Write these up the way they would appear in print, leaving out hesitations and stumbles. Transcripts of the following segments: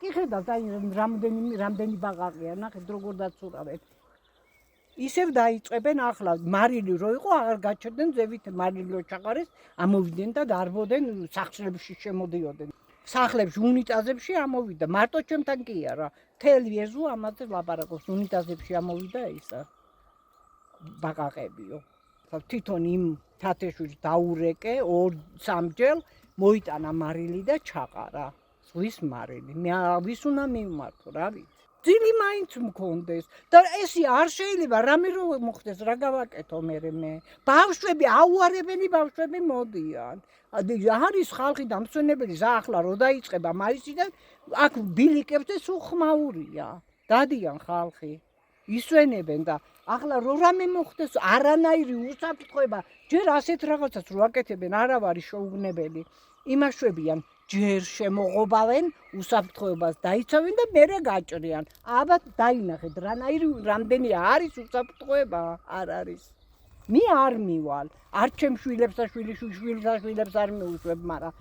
კი ხედავთ, აი რამდენი ბაყაყია, ნახეთ როგორ დაცურავეთ. ისევ დაიწყებენ ახლა მარილი რო იყო აღარ გაჩერდნენ ზევით მარილო ჩაყარეს, ამოვიდნენ და დარბოდნენ სახლებში შემოდიოდნენ. სახლებში უნიტაზებში ამოვიდა, მარტო ჩემთან კი არა. მთელი ეზო ამაზე ლაპარაკობს, უნიტაზებში ამოვიდა ისა. ბაყაყებიო. თვითონ იმ თათეშვილს დაურეკე 2-3 მოიტანა მარილი და ჩაყარა. ზღვის მარილი. მე ვის უნდა მივმართო, რა ვიცი. ძილი მაინც მქონდეს და ესი არ შეიძლება რამე რო მოხდეს, რა გავაკეთო მე. ბავშვები აუარებელი ბავშვები მოდიან. არის ხალხი დამსვენებელი ახლა რო დაიწყება მაისიდან, აქ ბილიკებს და სულ ხმაურია. დადიან ხალხი. ისვენებენ და ახლა რო რამე მოხდეს, არანაირი უსაფრთხოება, ჯერ ასეთ რაღაცას რო აკეთებენ, არა ვარი შეუგნებელი. იმაშვებიან ჯერ შემოღობავენ, უსაფრთხოებას დაიცავენ და მერე გაჭრიან. აბა დაინახეთ, რამდენი არის უსაფრთხოება, არ არის. მე არ მივალ, არ ჩემ შვილებს და შვილიშვილებს არ მიუშვებ, მაგრამ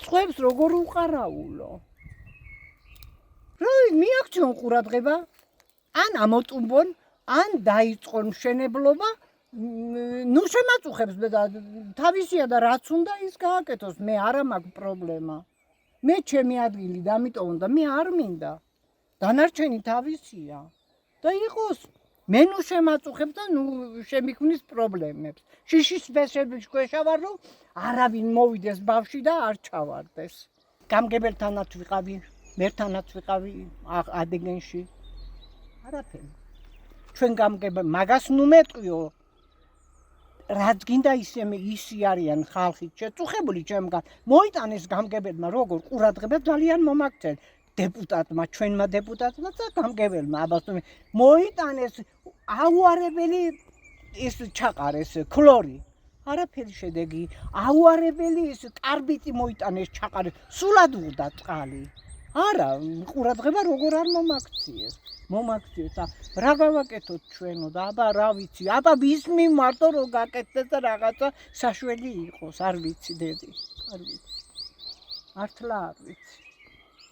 სხვებს როგორ უყარაულო. რა მიაქციონ ყურადღება? ან ამოტუმბონ, ან დაიწყონ მშენებლობა, ნუ შემაწუხებს და თავისია და რაც უნდა ის გააკეთოს, მე არა მაქვს პრობლემა. მე ჩემი ადგილი დამიტოვონ და მე არ მინდა. დანარჩენი თავისია. და იყოს, მე ნუ შემაწუხებ და ნუ შემიქმნის პრობლემებს. შიშის ფესების ქვეშა ვარ, რომ არავინ მოვიდეს ბავში და არ ჩავარდეს. გამგებელთანაც ვიყავი, მერთანაც ვიყავი ადეგენში. არაფერი. ჩვენ გამგებელ მაგას ნუ მეტყვიო. რაც გინდა ისი არიან ხალხი შეწუხებული ჩემგან. მოიტანეს გამგებელმა როგორ ყურადღება ძალიან მომაქცენ. დეპუტატმა, ჩვენმა დეპუტატმა და გამგებელმა აბასტუმი მოიტანეს აუარებელი ის ჩაყარეს ქლორი. არაფერი შედეგი. აუარებელი ის კარბიტი მოიტანეს ჩაყარეს. სულად უდა წყალი. არა, ყურადღება როგორ არ მომაქციეს. მომაქციეს და რა გავაკეთოთ ჩვენო და აბა რა ვიცი. აბა ვის მიმართო რომ გაკეთდეს და რაღაცა საშველი იყოს, არ ვიცი დედი. არ ვიცი. მართლა არ ვიცი.